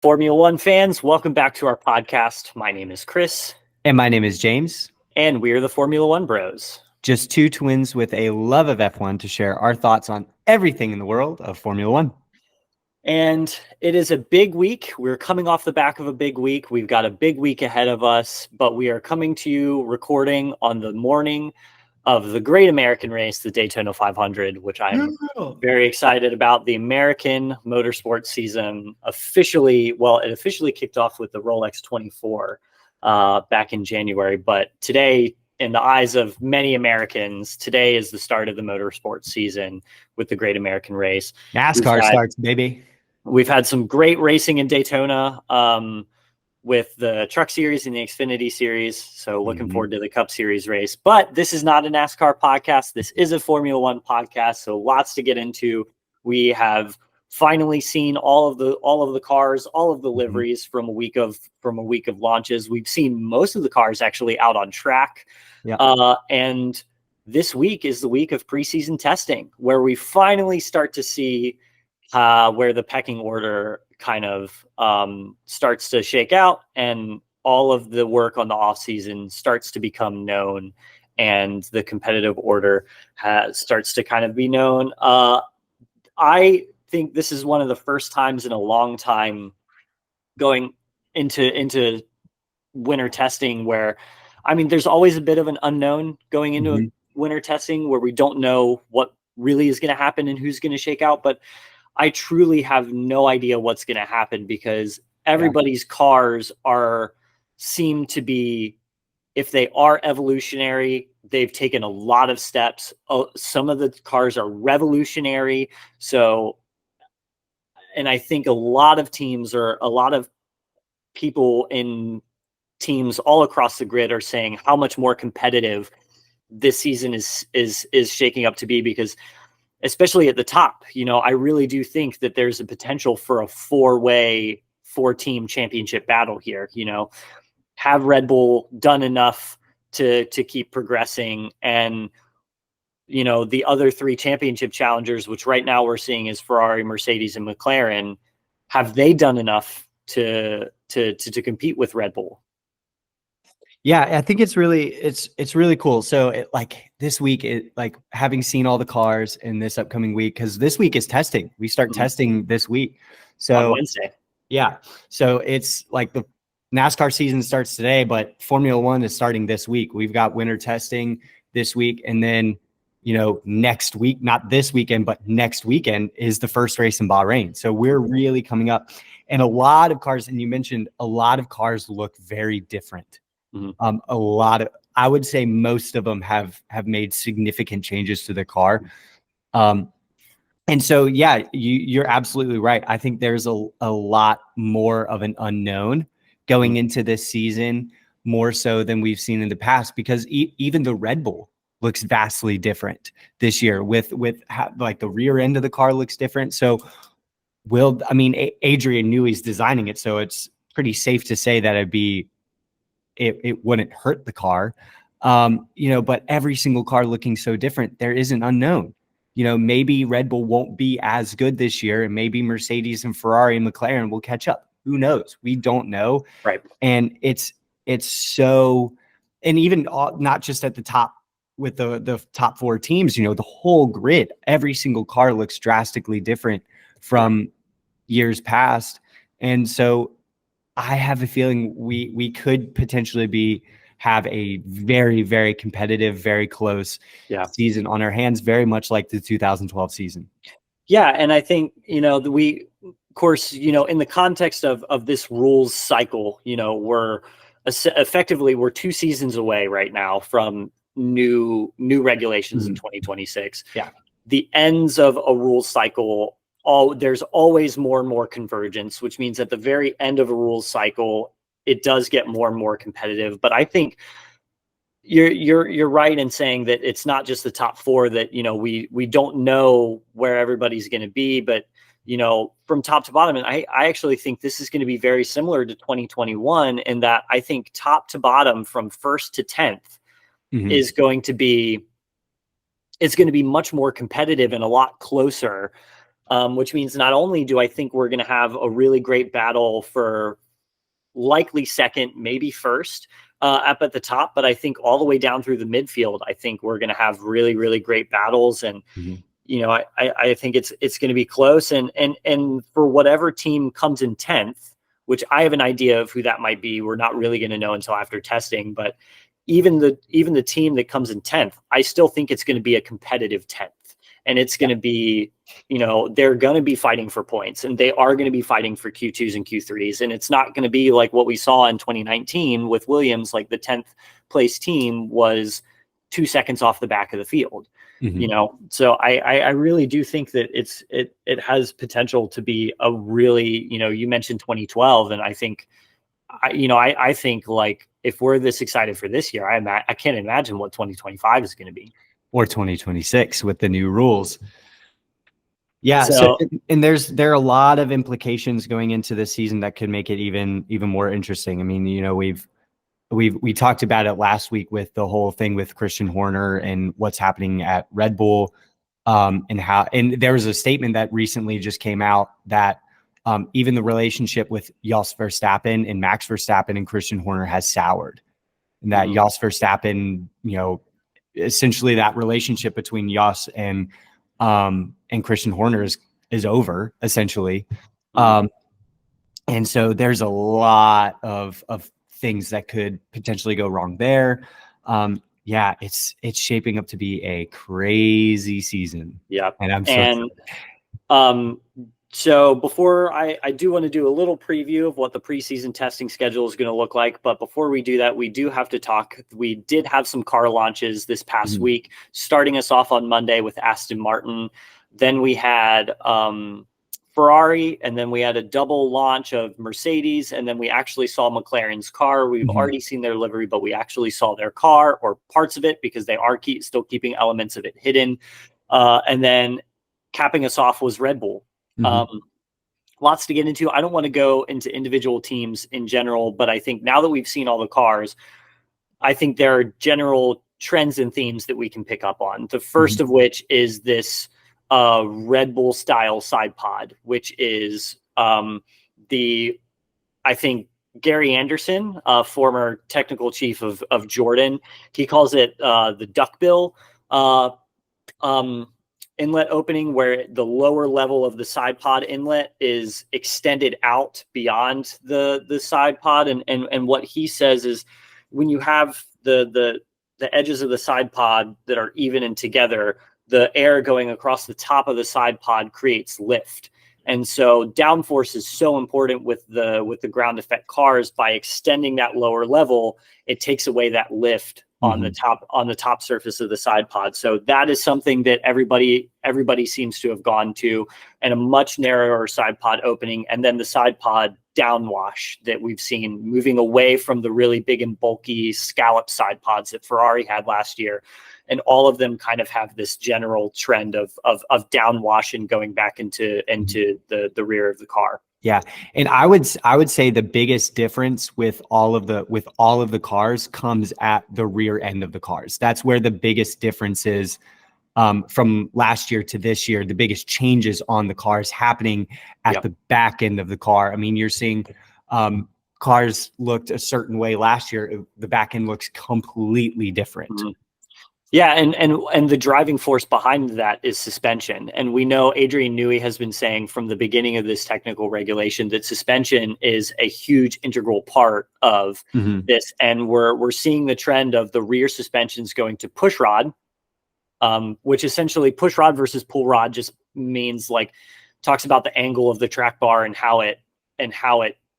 Formula One fans, welcome back to our podcast. My name is Chris. And my name is James. And we're the Formula One Bros. Just two twins with a love of F1 to share our thoughts on everything in the world of Formula One. And it is a big week. We're coming off the back of a big week. We've got a big week ahead of us, but we are coming to you recording on the morning of the Great American Race, the Daytona 500, which I'm very excited about. The American motorsports season officially kicked off with the Rolex 24 back in January. But today, in the eyes of many Americans, today is the start of the motorsports season with the Great American Race. NASCAR starts, baby. We've had some great racing in Daytona. With the Truck Series and the Xfinity Series. So looking forward to the Cup Series race. But this is not a NASCAR podcast. This is a Formula One podcast. So lots to get into. We have finally seen all of the cars, all of the liveries from a week of launches. We've seen most of the cars actually out on track. Yeah. And this week is the week of preseason testing, where we finally start to see where the pecking order kind of starts to shake out, and all of the work on the off season starts to become known, and the competitive order starts to kind of be known. I think this is one of the first times in a long time going into winter testing where, I mean, there's always a bit of an unknown going into winter testing where we don't know what really is going to happen and who's going to shake out. But I truly have no idea what's going to happen because everybody's cars seem to be, if they are evolutionary, they've taken a lot of steps. Some of the cars are revolutionary. So, and I think a lot of teams or a lot of people in teams all across the grid are saying how much more competitive this season is shaking up to be, because especially at the top, I really do think that there's a potential for a four-team championship battle here. Have Red Bull done enough to keep progressing? And, the other three championship challengers, which right now we're seeing is Ferrari, Mercedes, and McLaren, have they done enough to compete with Red Bull? Yeah, I think it's really cool. So this week, having seen all the cars in this upcoming week, because this week is testing. We start testing this week. So on Wednesday. Yeah. So it's like the NASCAR season starts today, but Formula One is starting this week. We've got winter testing this week. And then, next week, not this weekend, but next weekend is the first race in Bahrain. So we're really coming up. And a lot of cars, and you mentioned a lot of cars look very different. I would say most of them have made significant changes to the car. And so, yeah, you're absolutely right. I think there's a lot more of an unknown going into this season, more so than we've seen in the past, because even the Red Bull looks vastly different this year with the rear end of the car looks different. So Adrian Newey's designing it, so it's pretty safe to say that it wouldn't hurt the car, but every single car looking so different, there is an unknown. Maybe Red Bull won't be as good this year, and maybe Mercedes and Ferrari and McLaren will catch up. Who knows? We don't know. Right. And it's so, and even not just at the top with the top four teams, the whole grid, every single car looks drastically different from years past. And so I have a feeling we could potentially have a very, very competitive, very close season on our hands, very much like the 2012 season. Yeah, and I think, of course, in the context of this rules cycle, we're 2 seasons away right now from new regulations in 2026. Yeah. The ends of a rules cycle, there's always more and more convergence, which means at the very end of a rules cycle, it does get more and more competitive. But I think you're right in saying that it's not just the top four that, we don't know where everybody's going to be, but, from top to bottom. And I actually think this is going to be very similar to 2021 in that I think top to bottom from first to 10th is going to be, it's going to be much more competitive and a lot closer which means not only do I think we're going to have a really great battle for likely second, maybe first up at the top, but I think all the way down through the midfield, I think we're going to have really, really great battles. And I think it's going to be close. And for whatever team comes in 10th, which I have an idea of who that might be, we're not really going to know until after testing. But even the team that comes in 10th, I still think it's going to be a competitive 10th. And it's going to be, they're going to be fighting for points, and they are going to be fighting for Q2s and Q3s. And it's not going to be like what we saw in 2019 with Williams, like the 10th place team was 2 seconds off the back of the field. So I really do think that it has potential to be a really, you mentioned 2012, and I think, I think like if we're this excited for this year, I can't imagine what 2025 is going to be. Or 2026 with the new rules. Yeah. So and there are a lot of implications going into this season that could make it even more interesting. I mean, we talked about it last week with the whole thing with Christian Horner and what's happening at Red Bull, and there was a statement that recently just came out that even the relationship with Jos Verstappen and Max Verstappen and Christian Horner has soured, and that Jos Verstappen, essentially that relationship between Jos and Christian Horner is over, essentially. And so there's a lot of things that could potentially go wrong there. It's shaping up to be a crazy season. Yeah. And so before I do want to do a little preview of what the preseason testing schedule is going to look like. But before we do that, we do have to talk. We did have some car launches this past week, starting us off on Monday with Aston Martin. Then we had Ferrari, and then we had a double launch of Mercedes, and then we actually saw McLaren's car. We've already seen their livery, but we actually saw their car or parts of it because they are still keeping elements of it hidden. And then capping us off was Red Bull. Lots to get into. I don't want to go into individual teams in general, but I think now that we've seen all the cars, I think there are general trends and themes that we can pick up on. The first of which is this Red Bull style side pod, which is I think Gary Anderson, former technical chief of Jordan, he calls it the duckbill inlet opening, where the lower level of the side pod inlet is extended out beyond the side pod. And what he says is when you have the edges of the side pod that are even and together, the air going across the top of the side pod creates lift. And so downforce is so important with the ground effect cars. By extending that lower level, it takes away that lift on the top surface of the side pod. So that is something that everybody seems to have gone to, and a much narrower side pod opening, and then the side pod downwash that we've seen, moving away from the really big and bulky scallop side pods that Ferrari had last year. And all of them kind of have this general trend of downwash and going back into the rear of the car. Yeah. And I would say the biggest difference with all of the cars comes at the rear end of the cars. That's where the biggest difference is from last year to this year. The biggest changes on the cars happening at the back end of the car. I mean, you're seeing cars looked a certain way last year. The back end looks completely different. Yeah, and the driving force behind that is suspension. And we know Adrian Newey has been saying from the beginning of this technical regulation that suspension is a huge integral part of this. And we're seeing the trend of the rear suspensions going to push rod, which essentially push rod versus pull rod just means talks about the angle of the track bar and how it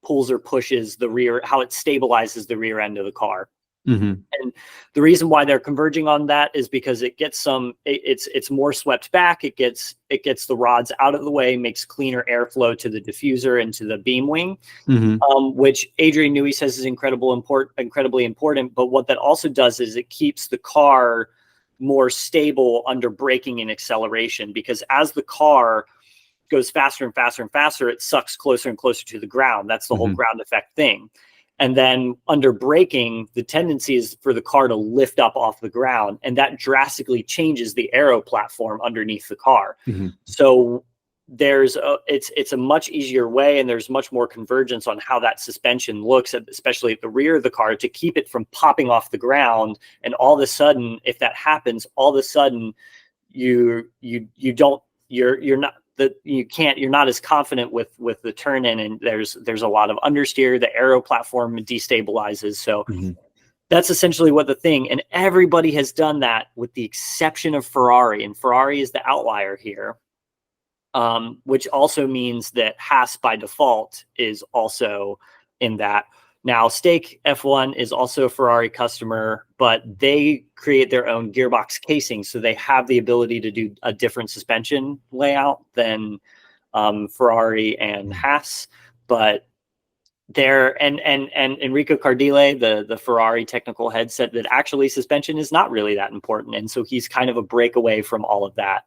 pulls or pushes the rear, how it stabilizes the rear end of the car. And the reason why they're converging on that is because it gets it's more swept back. It gets the rods out of the way, makes cleaner airflow to the diffuser and to the beam wing, which Adrian Newey says is incredibly important. But what that also does is it keeps the car more stable under braking and acceleration, because as the car goes faster and faster and faster, it sucks closer and closer to the ground. That's the whole ground effect thing. And then under braking, the tendency is for the car to lift up off the ground, and that drastically changes the aero platform underneath the car. So it's a much easier way, and there's much more convergence on how that suspension looks, especially at the rear of the car, to keep it from popping off the ground. And all of a sudden, if that happens, all of a sudden you're not as confident with the turn in, and there's a lot of understeer. The aero platform destabilizes. So that's essentially what the thing, and everybody has done that with the exception of Ferrari, and Ferrari is the outlier here. Which also means that Haas by default is also in that. Now, Stake F1 is also a Ferrari customer, but they create their own gearbox casing, so they have the ability to do a different suspension layout than Ferrari and Haas. But there, and Enrico Cardile, the Ferrari technical head, said that actually suspension is not really that important, and so he's kind of a breakaway from all of that,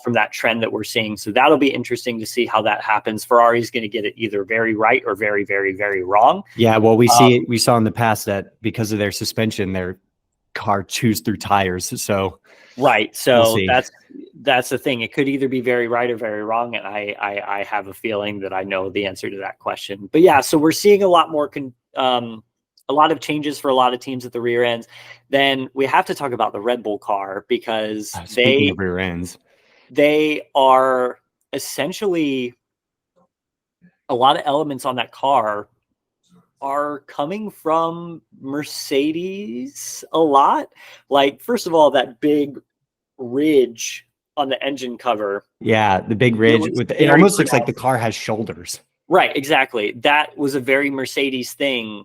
from that trend that we're seeing. So that'll be interesting to see how that happens. Ferrari's going to get it either very right or very, very, very wrong. Yeah, well, we saw in the past that because of their suspension, their car chews through tires. So right, so that's the thing. It could either be very right or very wrong, and I have a feeling that I know the answer to that question. But yeah, so we're seeing a lot more a lot of changes for a lot of teams at the rear ends. Then we have to talk about the Red Bull car, because speaking of rear ends, they are essentially, a lot of elements on that car are coming from Mercedes a lot. Like, first of all, that big ridge on the engine cover. Yeah, the big ridge it almost looks like the car has shoulders. Right, exactly. That was a very Mercedes thing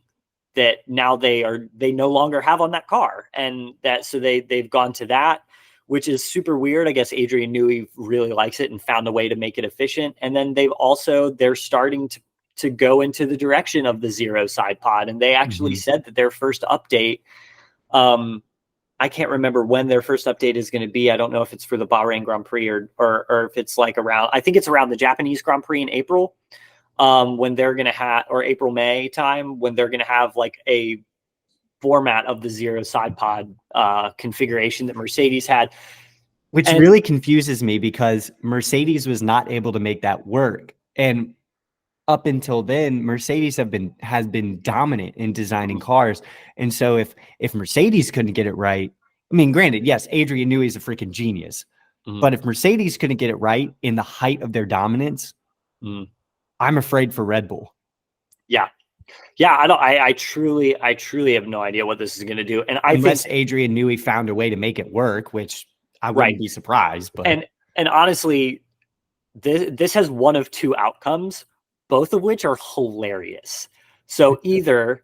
that now they no longer have on that car, and so they've gone to that, which is super weird. I guess Adrian Newey really likes it and found a way to make it efficient. And then they're starting to go into the direction of the zero side pod, and they actually said that their first update, I can't remember when their first update is going to be. I don't know if it's for the Bahrain Grand Prix or if it's like around, I think it's around the Japanese Grand Prix in April, when they're going to have, or April, May time, when they're going to have like a format of the zero side pod configuration that Mercedes had. Which really confuses me, because Mercedes was not able to make that work. And up until then, Mercedes has been dominant in designing cars. And so if Mercedes couldn't get it right, I mean, granted, yes, Adrian Newey is a freaking genius, but if Mercedes couldn't get it right in the height of their dominance, I'm afraid for Red Bull. Yeah. Yeah, I truly have no idea what this is going to do. And unless Adrian Newey found a way to make it work, which I wouldn't be surprised. But and honestly, this has one of two outcomes, both of which are hilarious. So either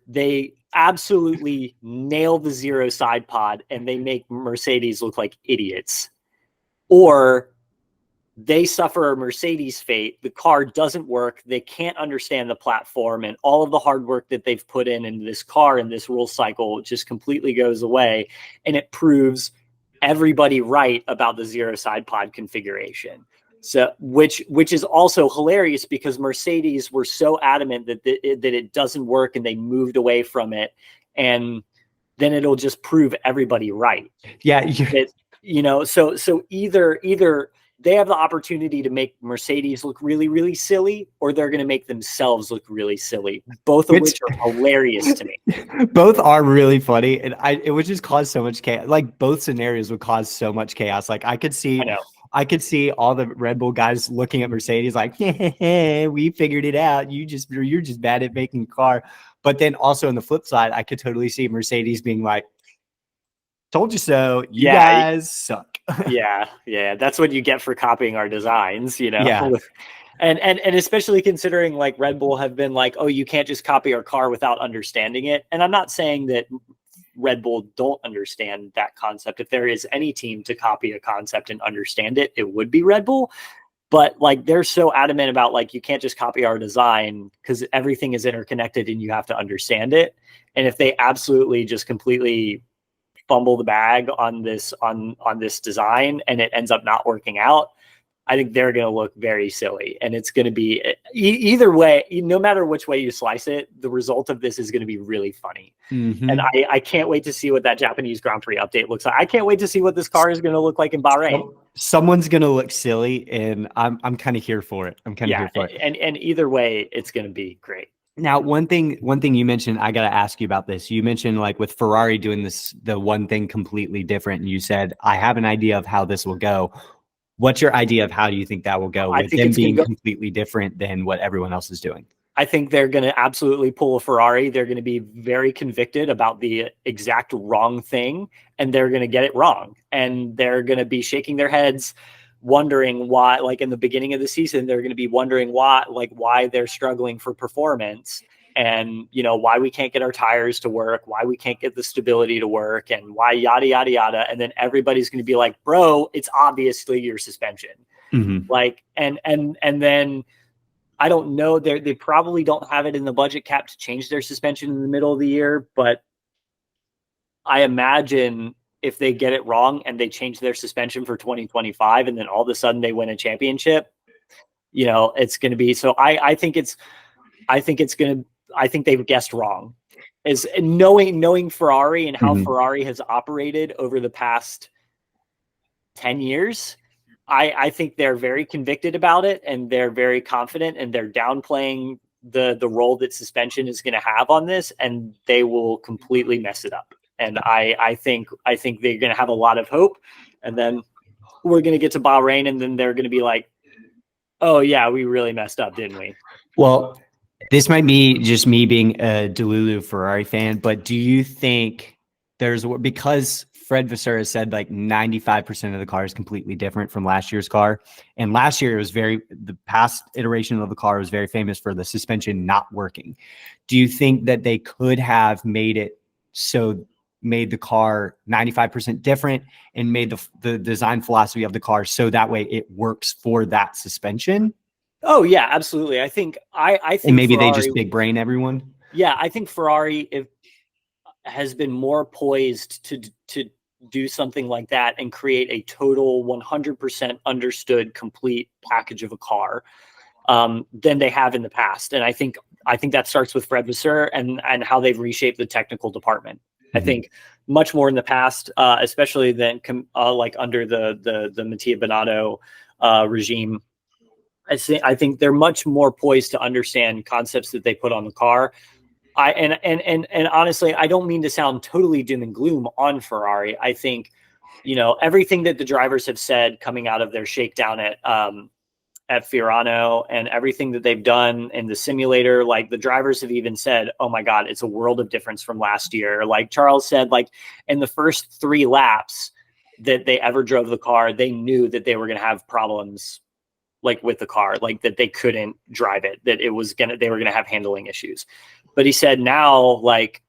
they absolutely nail the zero side pod and they make Mercedes look like idiots, or they suffer a Mercedes fate. The car doesn't work. They can't understand the platform, and all of the hard work that they've put into this car and this rule cycle just completely goes away. And it proves everybody right about the zero side pod configuration. So, which is also hilarious, because Mercedes were so adamant that it doesn't work, and they moved away from it. And then it'll just prove everybody right. Yeah. So either they have the opportunity to make Mercedes look really, really silly, or they're going to make themselves look really silly. Both of which are hilarious to me. Both are really funny, and it would just cause so much chaos. Like, both scenarios would cause so much chaos. Like, I could see all the Red Bull guys looking at Mercedes like, hey, we figured it out. You're just bad at making a car. But then also on the flip side, I could totally see Mercedes being like, told you so. You guys suck. Yeah. That's what you get for copying our designs, Yeah. And especially considering, like, Red Bull have been like, oh, you can't just copy our car without understanding it. And I'm not saying that Red Bull don't understand that concept. If there is any team to copy a concept and understand it, it would be Red Bull. But like, they're so adamant about, like, you can't just copy our design because everything is interconnected and you have to understand it. And if they absolutely just completely fumble the bag on this design and it ends up not working out, I think they're going to look very silly, and it's going to be either way. No matter which way you slice it, the result of this is going to be really funny. And I can't wait to see what that Japanese Grand Prix update looks like. I can't wait to see what this car is going to look like in Bahrain. Someone's going to look silly, and I'm kind of here for it. And either way, it's going to be great. Now, one thing you mentioned, I got to ask you about this. You mentioned like with Ferrari doing the one thing completely different, and you said, I have an idea of how this will go. What's your idea of how do you think that will go with them being completely different than what everyone else is doing? I think they're going to absolutely pull a Ferrari. They're going to be very convicted about the exact wrong thing, and they're going to get it wrong. And they're going to be shaking their heads, wondering why, like in the beginning of the season, they're going to be wondering why they're struggling for performance, and, you know, why we can't get our tires to work, why we can't get the stability to work, and why yada, yada, yada. And then everybody's going to be like, bro, it's obviously your suspension. Like, and then I don't know, they probably don't have it in the budget cap to change their suspension in the middle of the year, but I imagine if they get it wrong and they change their suspension for 2025 and then all of a sudden they win a championship, you know, it's going to be, so I think they've guessed wrong, is knowing Ferrari and how Ferrari has operated over the past 10 years. I think they're very convicted about it, and they're very confident, and they're downplaying the role that suspension is going to have on this, and they will completely mess it up. And I think they're going to have a lot of hope, and then we're going to get to Bahrain, and then they're going to be like, oh yeah, we really messed up, didn't we? Well, this might be just me being a Delulu Ferrari fan, but do you think because Fred Vasseur has said like 95% of the car is completely different from last year's car. And last year the past iteration of the car was very famous for the suspension not working. Do you think that they could have made the car 95% different and made the design philosophy of the car so that way it works for that suspension? Oh yeah, absolutely. I think and maybe Ferrari, they just big brain everyone. Yeah, I think Ferrari has been more poised to do something like that and create a total 100% understood complete package of a car than they have in the past. And I think that starts with Fred Vasseur and how they've reshaped the technical department. I think much more in the past, especially than like under the Mattia Binotto regime. I think they're much more poised to understand concepts that they put on the car. And honestly, I don't mean to sound totally doom and gloom on Ferrari. I think, you know, everything that the drivers have said coming out of their shakedown at Fiorano and everything that they've done in the simulator, like the drivers have even said, oh my God, it's a world of difference from last year. Like Charles said, like in the first 3 laps that they ever drove the car, they knew that they were going to have problems like with the car, like that they couldn't drive it, that they were going to have handling issues. But he said now, like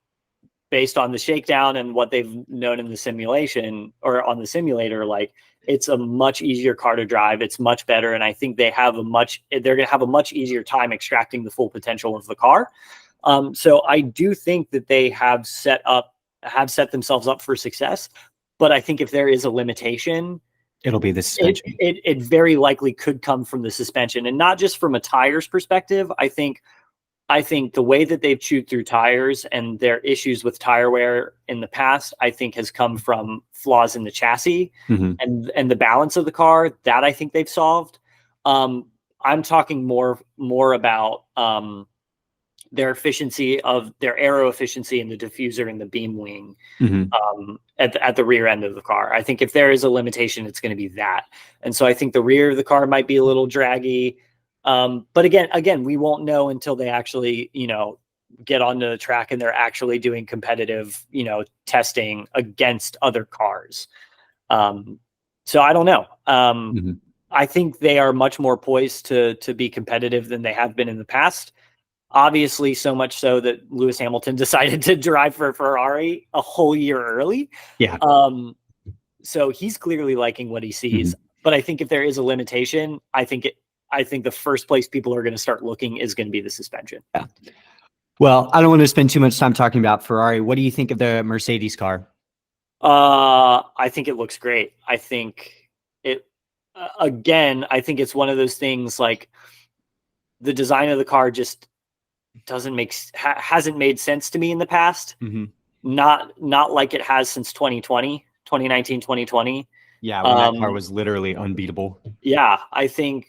based on the shakedown and what they've known in the simulation or on the simulator, like it's a much easier car to drive. It's much better. And I think they're going to have a much easier time extracting the full potential of the car. So I do think that they have set themselves up for success. But I think if there is a limitation, it'll be the suspension. It very likely could come from the suspension, and not just from a tires perspective. I think the way that they've chewed through tires and their issues with tire wear in the past, I think has come from flaws in the chassis and the balance of the car that I think they've solved. I'm talking more about their efficiency of their aero efficiency in the diffuser and the beam wing at the rear end of the car. I think if there is a limitation, it's going to be that. And so I think the rear of the car might be a little draggy. But again, we won't know until they actually, you know, get onto the track and they're actually doing competitive, you know, testing against other cars. So I don't know. I think they are much more poised to be competitive than they have been in the past. Obviously, so much so that Lewis Hamilton decided to drive for Ferrari a whole year early. Yeah. So he's clearly liking what he sees. But I think if there is a limitation, I think the first place people are going to start looking is going to be the suspension. Yeah. Well, I don't want to spend too much time talking about Ferrari. What do you think of the Mercedes car? I think it looks great. I think again, I think it's one of those things like the design of the car just hasn't made sense to me in the past. Mm-hmm. Not like it has since 2019, 2020. Yeah, when that car was literally unbeatable. Yeah, I think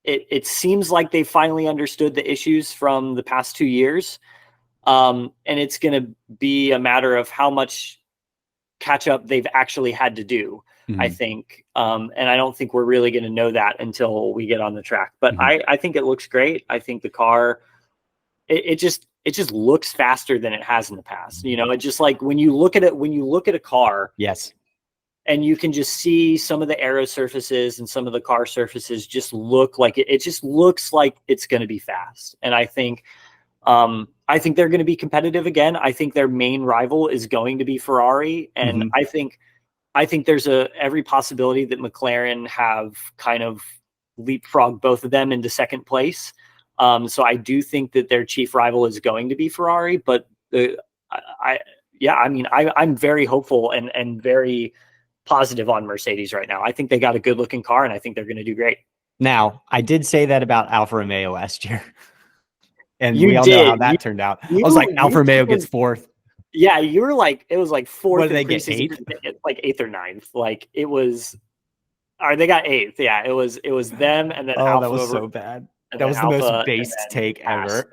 it seems like they finally understood the issues from the past 2 years. And it's going to be a matter of how much catch up they've actually had to do, I think. And I don't think we're really going to know that until we get on the track. But I think it looks great. I think the car, it just looks faster than it has in the past. You know, it just like when you look at a car, yes, and you can just see some of the aero surfaces and some of the car surfaces just look like it just looks like it's going to be fast. And I think they're going to be competitive again. I think their main rival is going to be Ferrari. And I think there's every possibility that McLaren have kind of leapfrogged both of them into second place. So I do think that their chief rival is going to be Ferrari, but I'm very hopeful and very positive on Mercedes right now. I think they got a good looking car, and I think they're going to do great. Now, I did say that about Alfa Romeo last year. And You we all know how that turned out. I was like, Alfa Romeo gets fourth. Yeah, you were like, it was like fourth. What did they get, eighth? Like eighth or ninth. Like it was, or they got eighth. Yeah, it was them, and then Alfa. That was so bad. That was the most based take ever.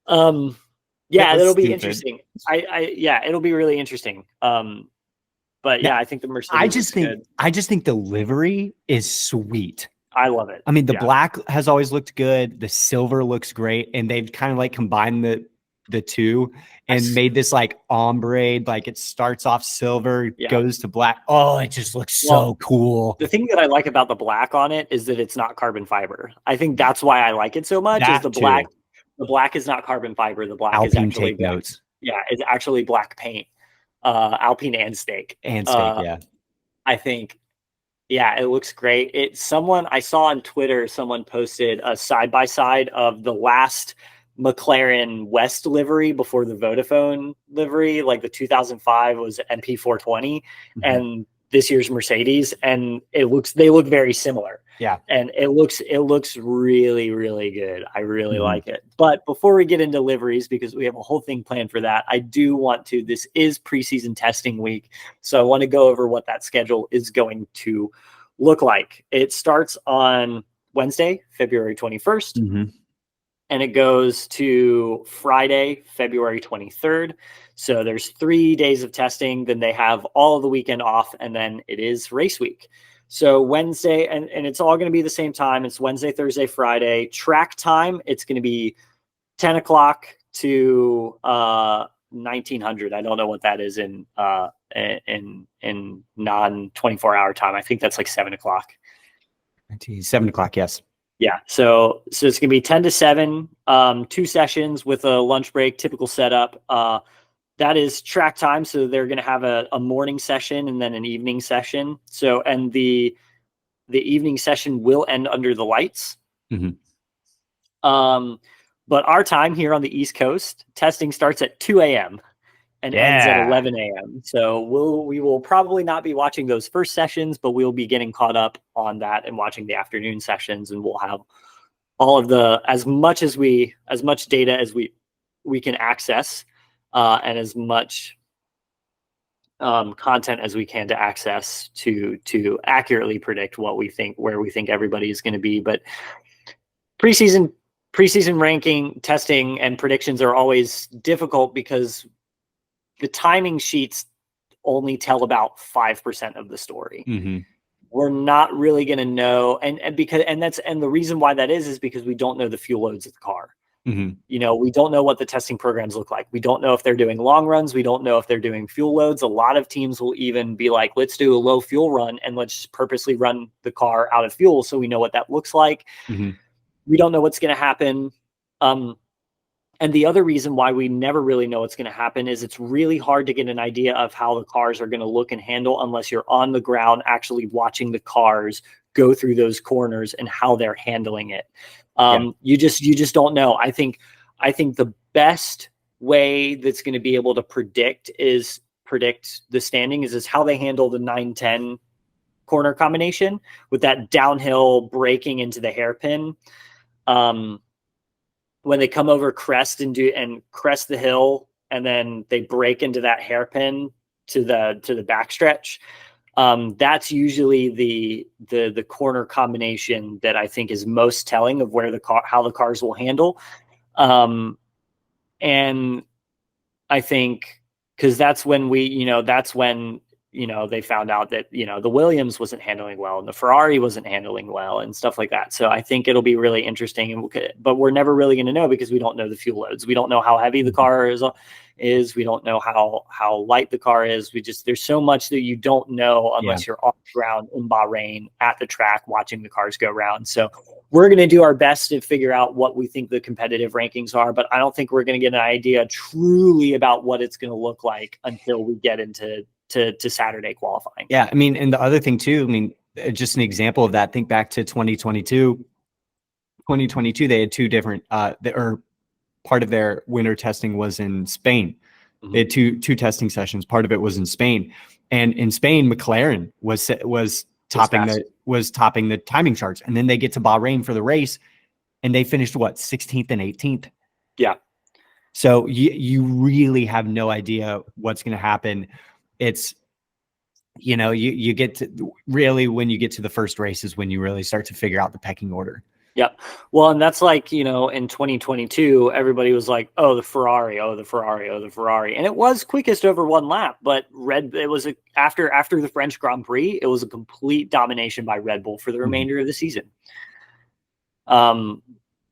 Yeah, it'll be interesting. It'll be really interesting. But yeah, I think the Mercedes. I just think the livery is sweet. I love it. I mean, the black has always looked good. The silver looks great, and they've kind of like combined the two and made this like ombre. Like it starts off silver, goes to black. Oh, it just looks so cool. The thing that I like about the black on it is that it's not carbon fiber. I think that's why I like it so much. Is the black? The black is not carbon fiber. The black is actually black. Notes. Yeah, it's actually black paint. Alpine and Steak. Yeah. I think, it looks great. I saw on Twitter, someone posted a side-by-side of the last McLaren West livery before the Vodafone livery, like the 2005 was MP420, and this year's Mercedes, and they look very similar. Yeah. And it looks really, really good. I really like it. But before we get into liveries, because we have a whole thing planned for that, I do want to, this is preseason testing week. So I want to go over what that schedule is going to look like. It starts on Wednesday, February 21st. And it goes to Friday, February 23rd. So there's 3 days of testing. Then they have all of the weekend off, and then it is race week. So Wednesday, and it's all going to be the same time. It's Wednesday, Thursday, Friday. Track time, it's going to be 10 o'clock to 1900. I don't know what that is in non 24-hour time. I think that's like 7 o'clock. 7 o'clock, yes. Yeah, so it's going to be 10 to 7, 2 sessions with a lunch break, typical setup. That is track time, so they're going to have a morning session and then an evening session. So, and the evening session will end under the lights. But our time here on the East Coast, testing starts at 2 a.m. and ends at 11 a.m. So we will probably not be watching those first sessions, but we'll be getting caught up on that and watching the afternoon sessions, and we'll have all of as much data as we can access, and as much content as we can to access to accurately predict where we think everybody is going to be. But preseason ranking, testing, and predictions are always difficult because the timing sheets only tell about 5% of the story. We're not really going to know. And the reason why that is because we don't know the fuel loads of the car. You know, we don't know what the testing programs look like. We don't know if they're doing long runs. We don't know if they're doing fuel loads. A lot of teams will even be like, let's do a low fuel run and let's just purposely run the car out of fuel so we know what that looks like. We don't know what's going to happen. And the other reason why we never really know what's going to happen is it's really hard to get an idea of how the cars are going to look and handle unless you're on the ground actually watching the cars go through those corners and how they're handling it. You just don't know. I think the best way that's going to be able to predict the standing is how they handle the 9-10 corner combination with that downhill braking into the hairpin. When they come over crest and crest the hill, and then they break into that hairpin to the backstretch. That's usually the corner combination that I think is most telling of where how the cars will handle. And I think because that's when they found out that, the Williams wasn't handling well and the Ferrari wasn't handling well and stuff like that. So I think it'll be really interesting, but we're never really going to know because we don't know the fuel loads. We don't know how heavy the car is. We don't know how light the car is. There's so much that you don't know unless you're on the ground in Bahrain at the track watching the cars go around. So we're going to do our best to figure out what we think the competitive rankings are, but I don't think we're going to get an idea truly about what it's going to look like until we get into Saturday qualifying. Yeah. I mean, and the other thing too, I mean, just an example of that, think back to 2022. 2022, they had two different, or part of their winter testing was in Spain. They had two topping sessions. Part of it was in Spain, and in Spain, McLaren was topping the timing charts, and then they get to Bahrain for the race, and they finished 16th and 18th. Yeah. So you really have no idea what's going to happen. It's, you get to really, when you get to the first race is when you really start to figure out the pecking order. Yep. Well, and that's like, in 2022, everybody was like, oh, the Ferrari, oh, the Ferrari, oh, the Ferrari. And it was quickest over one lap, but after the French Grand Prix, it was a complete domination by Red Bull for the remainder of the season.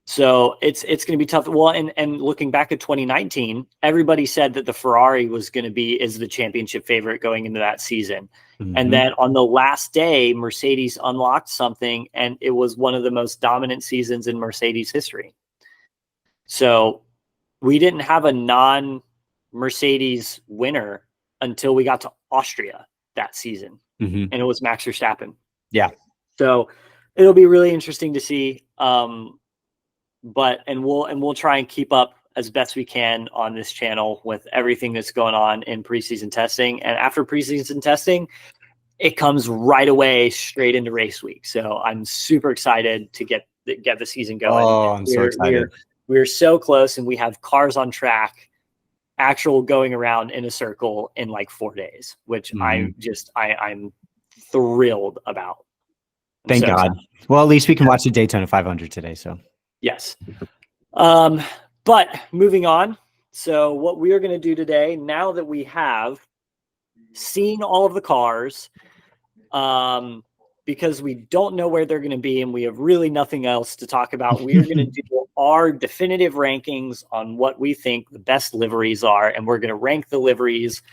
So it's going to be tough. Well, and looking back at 2019, everybody said that the Ferrari was going to is the championship favorite going into that season. And then on the last day, Mercedes unlocked something, and it was one of the most dominant seasons in Mercedes history. So we didn't have a non-Mercedes winner until we got to Austria that season, and it was Max Verstappen. Yeah. So it'll be really interesting to see. But we'll try and keep up as best we can on this channel with everything that's going on in preseason testing. And after preseason testing, it comes right away straight into race week. So I'm super excited to get the season going. Oh, I'm so excited. We're so close, and we have cars on track, actual going around in a circle in like 4 days, which I'm thrilled about. Thank God. Well, at least we can watch the Daytona 500 today. So yes. But moving on. So what we are going to do today, now that we have seen all of the cars, because we don't know where they're going to be and we have really nothing else to talk about, we're going to do our definitive rankings on what we think the best liveries are. And we're going to rank the liveries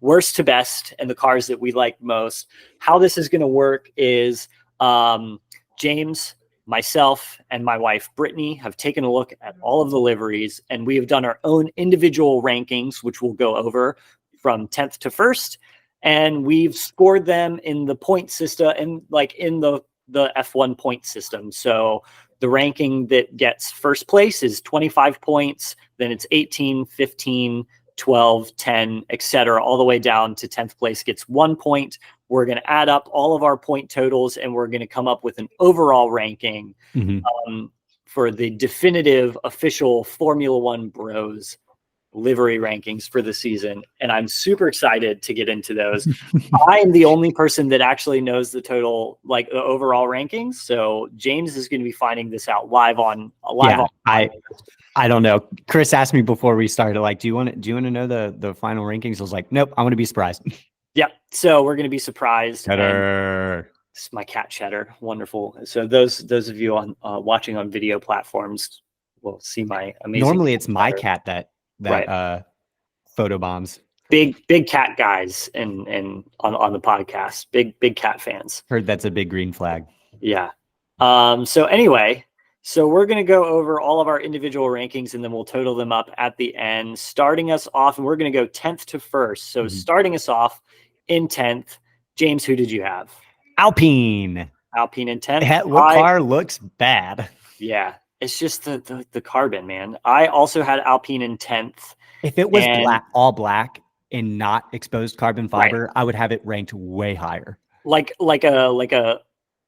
worst to best and the cars that we like most. How this is going to work is James, myself, and my wife, Brittany, have taken a look at all of the liveries, and we have done our own individual rankings, which we'll go over from 10th to 1st. And we've scored them in the point system and like in the F1 point system. So the ranking that gets first place is 25 points, then it's 18, 15, 12, 10, etc., all the way down to 10th place gets 1 point. We're going to add up all of our point totals, and we're going to come up with an overall ranking for the definitive official Formula One Bros livery rankings for the season. And I'm super excited to get into those. I am the only person that actually knows the total, like the overall rankings. So James is going to be finding this out live on. I don't know. Chris asked me before we started, like, do you want to know the final rankings? I was like, nope, I want to be surprised. Yeah. So we're going to be surprised. Cheddar. It's my cat Cheddar. Wonderful. So those of you on watching on video platforms will see my amazing. Normally it's my cat that right. Photo bombs. Big cat guys and on the podcast. Big cat fans. Heard that's a big green flag. Yeah. So anyway, so we're going to go over all of our individual rankings, and then we'll total them up at the end, starting us off, and we're going to go 10th to 1st. So starting us off in 10th, James, who did you have? Alpine in 10th. What car looks bad? Yeah. It's just the carbon, man. I also had Alpine in 10th. If it was all black and not exposed carbon fiber, I would have it ranked way higher. like a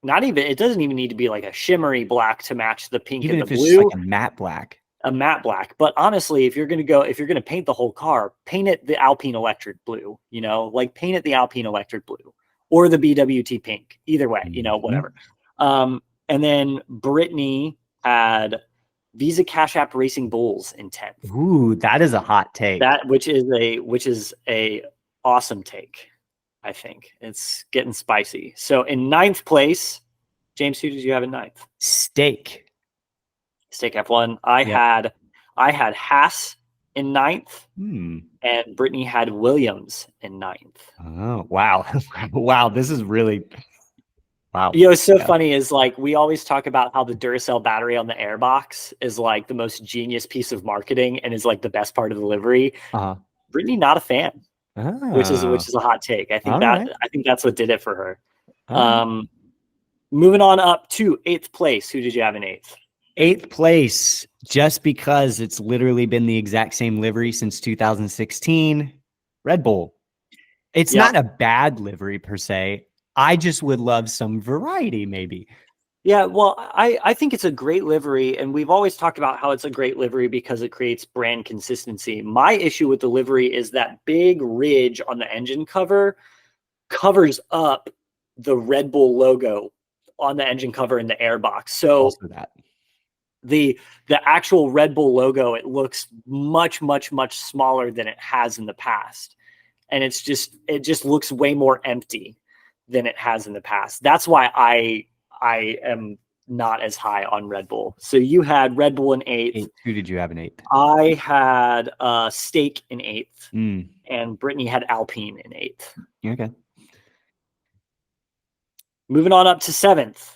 not even, it doesn't even need to be like a shimmery black to match the pink Even and the if it's just like blue. a matte black. A matte black. But honestly, if you're gonna paint the whole car, paint it the Alpine Electric blue. Like paint it the Alpine Electric blue or the BWT pink. Either way, whatever. And then Brittany had Visa Cash App Racing Bulls in 10th. Ooh, that is a hot take. Which is a awesome take. I think it's getting spicy. So in 9th place, James, who did you have in 9th? Steak F1. I had Haas in 9th, and Brittany had Williams in 9th. Oh, wow. Wow. This is really, wow. It's so funny is like, we always talk about how the Duracell battery on the airbox is like the most genius piece of marketing and is like the best part of the livery. Brittany, not a fan, which is a hot take. I think that's what did it for her. Moving on up to 8th place. Who did you have in 8th? 8th place, just because it's literally been the exact same livery since 2016, Red Bull. It's not a bad livery per se. I just would love some variety, maybe. Yeah, well, I think it's a great livery, and we've always talked about how it's a great livery because it creates brand consistency. My issue with the livery is that big ridge on the engine cover covers up the Red Bull logo on the engine cover in the airbox. So also that. The actual Red Bull logo, it looks much, much, much smaller than it has in the past. And it just looks way more empty than it has in the past. That's why I am not as high on Red Bull. So you had Red Bull in 8th. Who did you have in 8th? I had Steak in 8th. And Brittany had Alpine in 8th. Okay. Moving on up to 7th.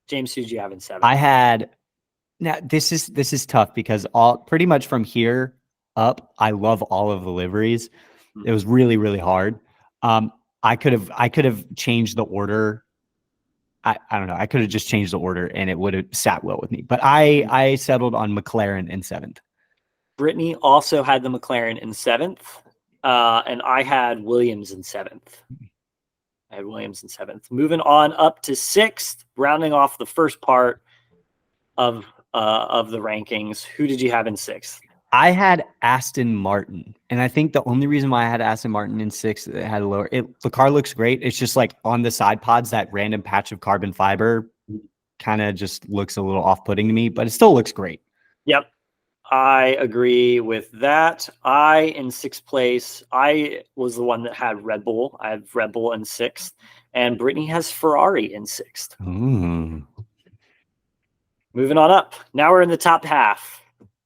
James, who did you have in 7th? I had... Now this is tough because pretty much from here up, I love all of the liveries. It was really, really hard. I could have changed the order. I don't know. I could have just changed the order and it would have sat well with me. But I settled on McLaren in 7th. Brittany also had the McLaren in 7th, and I had Williams in 7th. I had Williams in 7th. Moving on up to 6th, rounding off the first part of the rankings. Who did you have in 6th? I had Aston Martin, and I think the only reason why I had Aston Martin in 6th, it had a lower. The car looks great. It's just like on the side pods, that random patch of carbon fiber kind of just looks a little off-putting to me, but it still looks great. Yep, I agree with that. In 6th place, I was the one that had Red Bull. I have Red Bull in 6th, and Brittany has Ferrari in 6th. Moving on up. Now we're in the top half.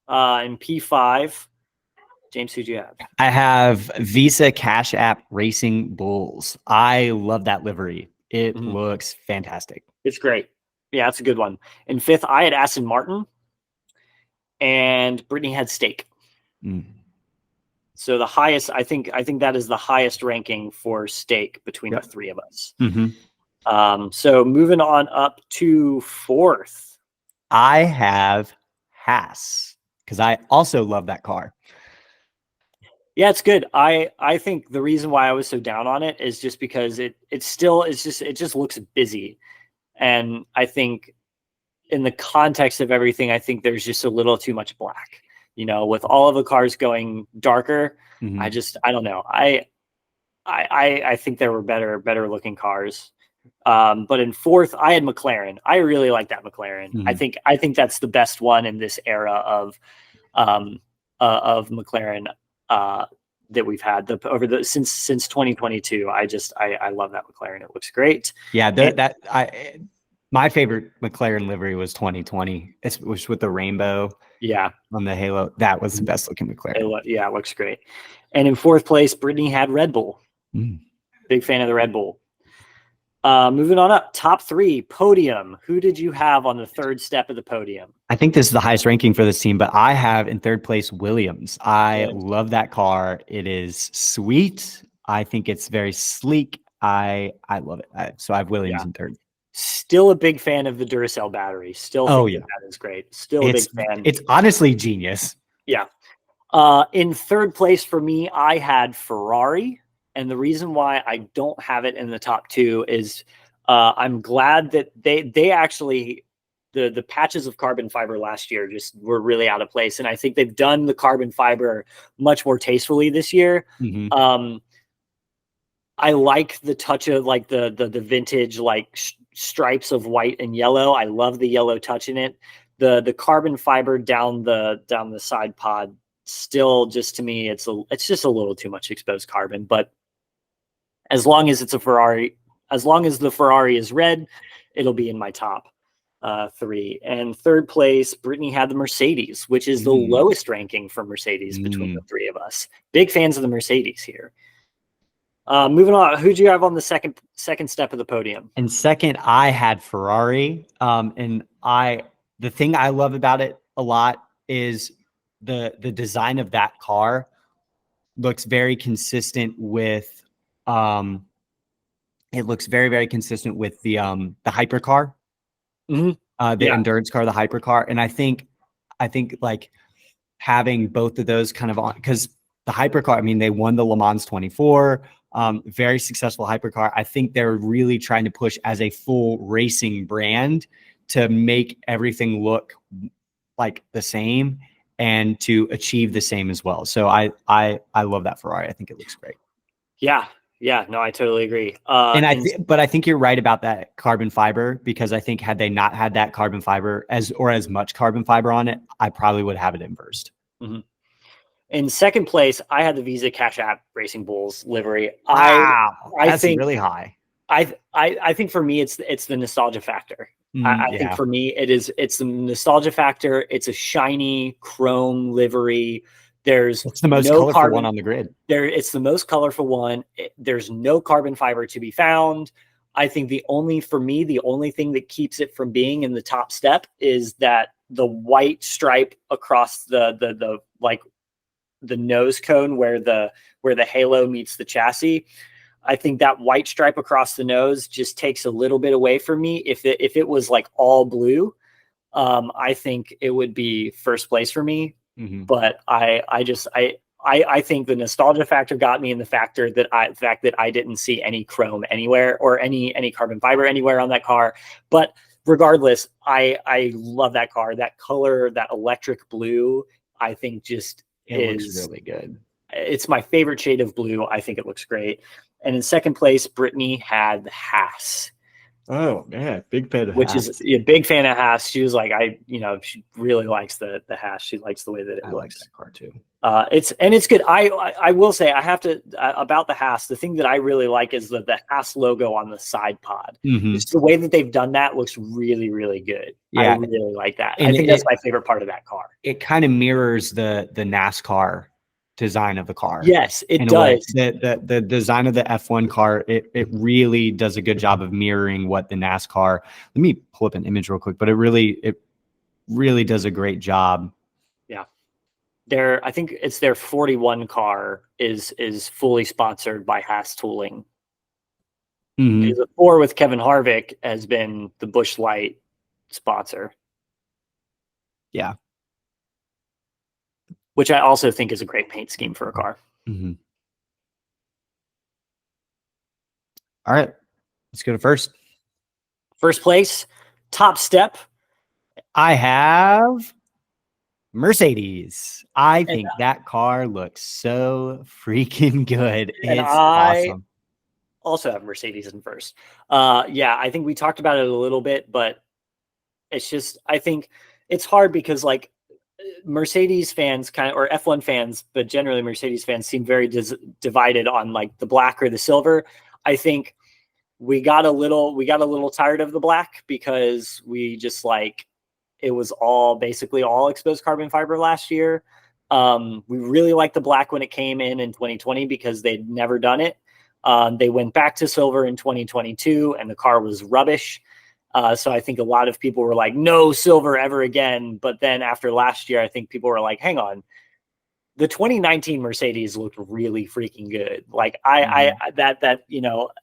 In P5, James, who do you have? I have Visa Cash App Racing Bulls. I love that livery. It looks fantastic. It's great. Yeah, it's a good one. In 5th, I had Aston Martin, and Brittany had Steak. So the highest, I think that is the highest ranking for Steak between the three of us. So moving on up to 4th. I have Haas, because I also love that car. Yeah, it's good. I think the reason why I was so down on it is just because it just looks busy. And I think in the context of everything, I think there's just a little too much black. With all of the cars going darker, I don't know. I think there were better looking cars. But in 4th, I had McLaren. I really like that McLaren. I think that's the best one in this era of McLaren that we've had since 2022. I love that McLaren. It looks great. Yeah, my favorite McLaren livery was 2020. It was with the rainbow. Yeah, on the halo. That was the best looking McLaren. Yeah, it looks great. And in 4th place, Brittany had Red Bull. Big fan of the Red Bull. Moving on up, top 3 podium. Who did you have on the 3rd step of the podium? I think this is the highest ranking for this team, but I have in 3rd place Williams. I love that car. It is sweet. I think it's very sleek. I love it. So I have Williams in 3rd. Still a big fan of the Duracell battery. Still think that is great. Still a big fan. It's honestly genius. Yeah. In 3rd place for me, I had Ferrari. And the reason why I don't have it in the top 2 is I'm glad that they actually the patches of carbon fiber last year just were really out of place, and I think they've done the carbon fiber much more tastefully this year. I like the touch of like the vintage like stripes of white and yellow. I love the yellow touch in it. The carbon fiber down the side pod still, just to me, it's just a little too much exposed carbon. But as long as it's a Ferrari, as long as the Ferrari is red, it'll be in my top 3. And third place, Brittany had the Mercedes, which is the lowest ranking for Mercedes between the 3 of us. Big fans of the Mercedes here. Moving on, who'd you have on the second step of the podium? And second, I had Ferrari. And the thing I love about it a lot is the design of that car looks very consistent with it looks very, very consistent with the hypercar. The endurance car, the hypercar. And I think like having both of those kind of on, because the hypercar, I mean, they won the Le Mans 24, very successful hypercar. I think they're really trying to push as a full racing brand to make everything look like the same and to achieve the same as well. So I love that Ferrari. I think it looks great. Yeah, no, I totally agree. But I think you're right about that carbon fiber, because I think had they not had that carbon fiber as much carbon fiber on it, I probably would have it inversed. In second place, I had the Visa Cash App Racing Bulls livery. Wow, that's really high. I think for me, it's the nostalgia factor. I think for me, it's the nostalgia factor. It's a shiny chrome livery. It's the most colorful one on the grid. It's the most colorful one. There's no carbon fiber to be found. I think the only thing that keeps it from being in the top step is that the white stripe across the nose cone where the halo meets the chassis. I think that white stripe across the nose just takes a little bit away from me. If it was like all blue, I think it would be first place for me. But I think the nostalgia factor got me, in the fact that I didn't see any chrome anywhere or any carbon fiber anywhere on that car. But regardless, I love that car. That color, that electric blue, I think just looks really good. It's my favorite shade of blue. I think it looks great. And in second place, Brittany had the Haas. Oh yeah, big fan of Which Haas. is a big fan of Haas. She was like, she really likes the Haas. She likes the way that it looks. Like that car too. It's good. I will say, I have to about the Haas. The thing that I really like is the Haas logo on the side pod. Just the way that they've done that looks really, really good. Yeah, I really like that. And I think that's my favorite part of that car. It kind of mirrors the NASCAR design of the car. Yes, it does. The design of the F1 car, it really does a good job of mirroring what the NASCAR. Let me pull up an image real quick, but it really does a great job. Yeah. I think it's their 41 car is fully sponsored by Haas Tooling. The 4 with Kevin Harvick has been the Busch Light sponsor. Yeah. Which I also think is a great paint scheme for a car. All right, let's go to first. First place, top step. I have Mercedes. I think that car looks so freaking good. It's awesome. Also have Mercedes in first. I think we talked about it a little bit, but it's just, I think it's hard because like Mercedes fans or F1 fans, but generally Mercedes fans seem very divided on like the black or the silver. I think we got a little tired of the black because we just like, it was basically all exposed carbon fiber last year. We really liked the black when it came in 2020 because they'd never done it. They went back to silver in 2022 and the car was rubbish. So I think a lot of people were like, no silver ever again. But then after last year, I think people were like, hang on, the 2019 Mercedes looked really freaking good. Like I that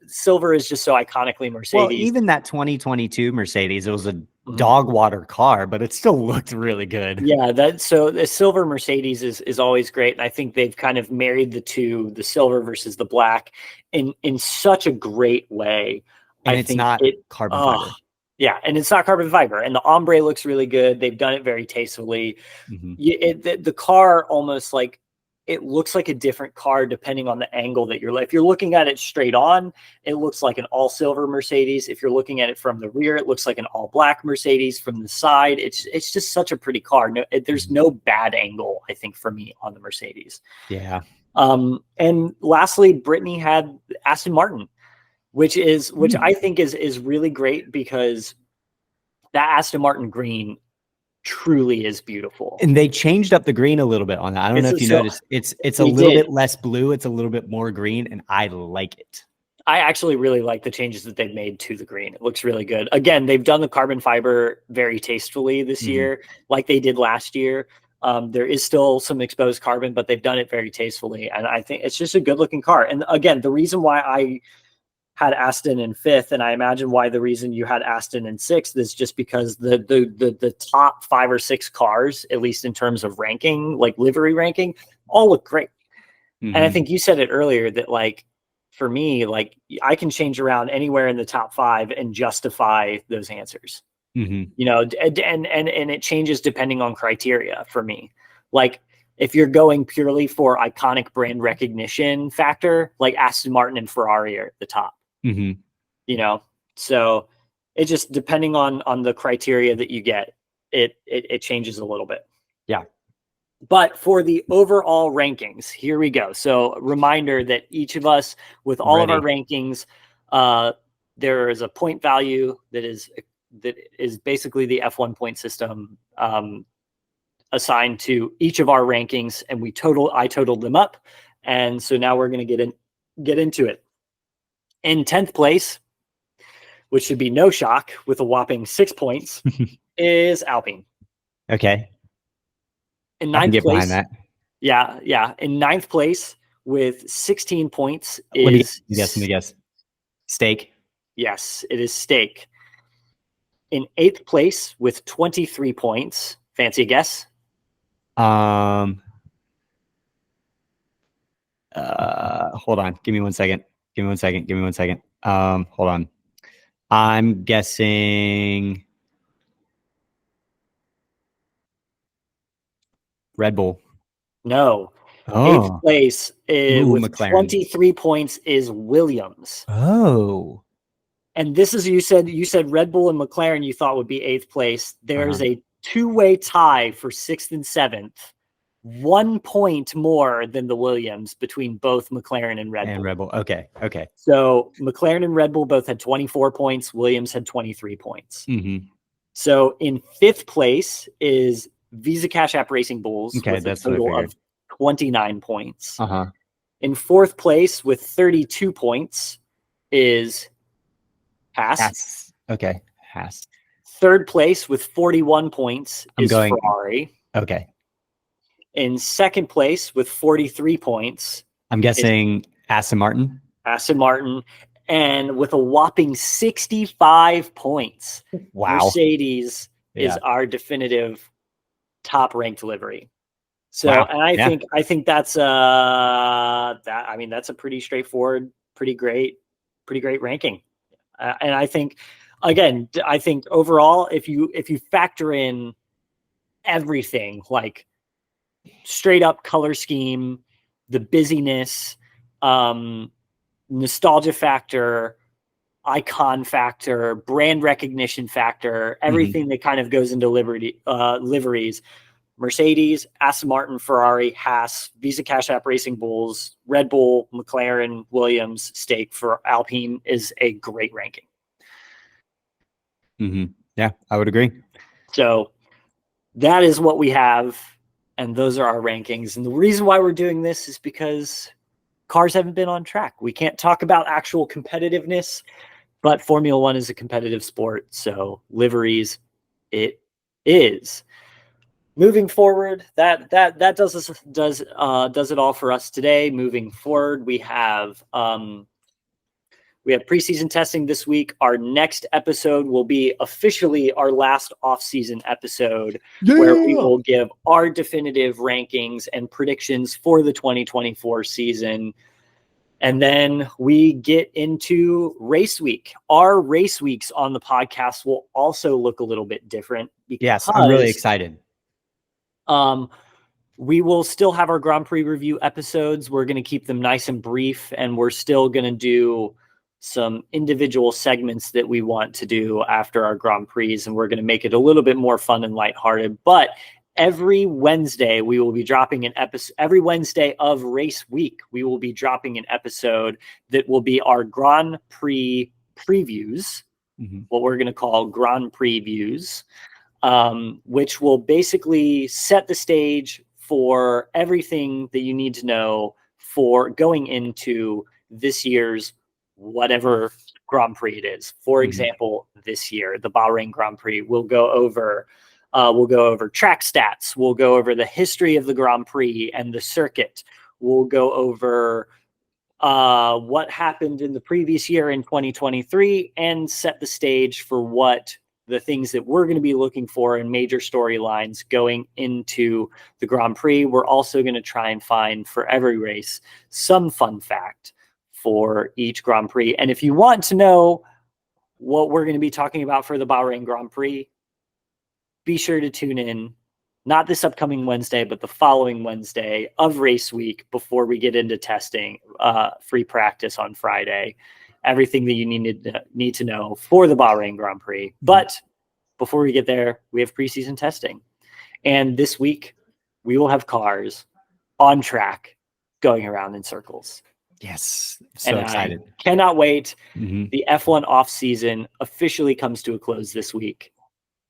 silver is just so iconically Mercedes. Well, even that 2022 Mercedes, it was a dog water car, but it still looked really good. Yeah, so the silver Mercedes is always great, and I think they've kind of married the two, the silver versus the black, in such a great way. And I it's think not carbon fiber. Yeah, and it's not carbon fiber, and the ombre looks really good. They've done it very tastefully. The car almost like it looks like a different car depending on the angle that if you're looking at it straight on, it looks like an all silver Mercedes. If you're looking at it from the rear, it looks like an all black Mercedes. From the side, it's just such a pretty car. There's no bad angle, I think, for me on the Mercedes. Yeah. And lastly, Brittany had Aston Martin, which I think is really great, because that Aston Martin green truly is beautiful. And they changed up the green a little bit on that. I don't know if you noticed. It's a little bit less blue. It's a little bit more green, and I like it. I actually really like the changes that they've made to the green. It looks really good. Again, they've done the carbon fiber very tastefully this year, like they did last year. There is still some exposed carbon, but they've done it very tastefully. And I think it's just a good looking car. And again, the reason why I had Aston in 5th, and I imagine why the reason you had Aston in 6th, is just because the top 5 or 6 cars, at least in terms of ranking, like livery ranking, all look great. And I think you said it earlier that, like, for me, like, I can change around anywhere in the top 5 and justify those answers. And it changes depending on criteria for me. Like, if you're going purely for iconic brand recognition factor, like Aston Martin and Ferrari are at the top. So it just, depending on the criteria that you get, it changes a little bit. Yeah. But for the overall rankings, here we go. So reminder that each of us, with all of our rankings, there is a point value that is basically the F1 point system assigned to each of our rankings, and I totaled them up. And so now we're going to get into it. In 10th place, which should be no shock, with a whopping 6 points, is Alpine. Okay. In 9th place, behind that. Yeah. In 9th place with 16 points Let me guess. Steak. Yes, it is Steak. In 8th place with 23 points. Fancy a guess? Hold on. Give me one second. Hold on. I'm guessing Red Bull. No. 8th place with McLaren. 23 points is Williams. Oh. And this is, you said Red Bull and McLaren you thought would be 8th place. There's a two-way tie for 6th and 7th. 1 point more than the Williams between both McLaren and Red Bull. Okay. So McLaren and Red Bull both had 24 points. Williams had 23 points. So in 5th place is Visa Cash App Racing Bulls with a total of 29 points. In 4th place with 32 points is Haas. Okay. Haas. 3rd place with 41 points is Ferrari. Okay. In 2nd place with 43 points, I'm guessing Aston Martin. And with a whopping 65 points, wow, Mercedes is our definitive top ranked livery. So, and I think that's that's a pretty straightforward, pretty great ranking. And I think, again, overall, if you factor in everything, like straight up color scheme, the busyness, nostalgia factor, icon factor, brand recognition factor, everything that kind of goes into liveries, Mercedes, Aston Martin, Ferrari, Haas, Visa Cash App Racing Bulls, Red Bull, McLaren, Williams, Stake for Alpine is a great ranking. Yeah, I would agree. So that is what we have, and those are our rankings. And the reason why we're doing this is because cars haven't been on track. We can't talk about actual competitiveness, but Formula One is a competitive sport, so liveries it is. moving forward, that does it all for us today. Moving forward, we have preseason testing this week. Our next episode will be officially our last off-season episode, where we will give our definitive rankings and predictions for the 2024 season. And then we get into race week. Our race weeks on the podcast will also look a little bit different. Yes, I'm really excited. We will still have our Grand Prix review episodes. We're going to keep them nice and brief, and we're still going to do some individual segments that we want to do after our Grand Prix, and we're going to make it a little bit more fun and lighthearted. But every Wednesday, we will be dropping an episode. Every Wednesday of race week, we will be dropping an episode that will be our Grand Prix previews, what we're going to call Grand Previews, which will basically set the stage for everything that you need to know for going into this year's whatever Grand Prix it is. For example, this year, the Bahrain Grand Prix, we'll go over track stats. We'll go over the history of the Grand Prix and the circuit. We'll go over what happened in the previous year in 2023 and set the stage for what the things that we're going to be looking for in major storylines going into the Grand Prix. We're also going to try and find for every race some fun fact for each Grand Prix. And if you want to know what we're going to be talking about for the Bahrain Grand Prix, be sure to tune in, not this upcoming Wednesday, but the following Wednesday of race week before we get into testing, free practice on Friday. Everything that you need to know for the Bahrain Grand Prix. But before we get there, we have preseason testing. And this week, we will have cars on track going around in circles. Yes, so excited. I cannot wait. The F1 off season officially comes to a close this week.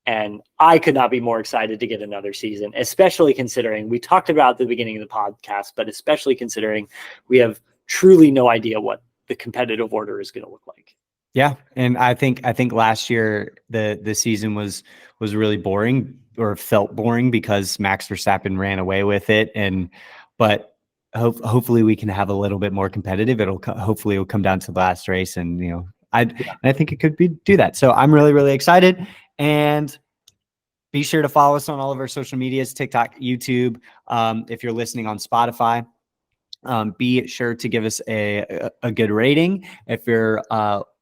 And I could not be more excited to get another season, especially considering we talked about at the beginning of the podcast, but especially considering we have truly no idea what the competitive order is going to look like. Yeah. And I think last year the season was really boring, or felt boring, because Max Verstappen ran away with it. But hopefully we can have a little bit more competitive. Hopefully it'll come down to the last race, and I think it could do that. So I'm really, really excited. And be sure to follow us on all of our social medias, TikTok, YouTube. If you're listening on Spotify, be sure to give us a good rating. If you're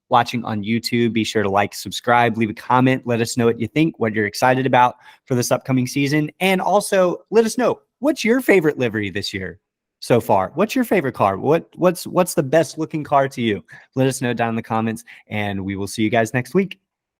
watching on YouTube, be sure to like, subscribe, leave a comment. Let us know what you think, what you're excited about for this upcoming season. And also let us know, what's your favorite livery this year so far? What's your favorite car? What's the best looking car to you? Let us know down in the comments, and we will see you guys next week.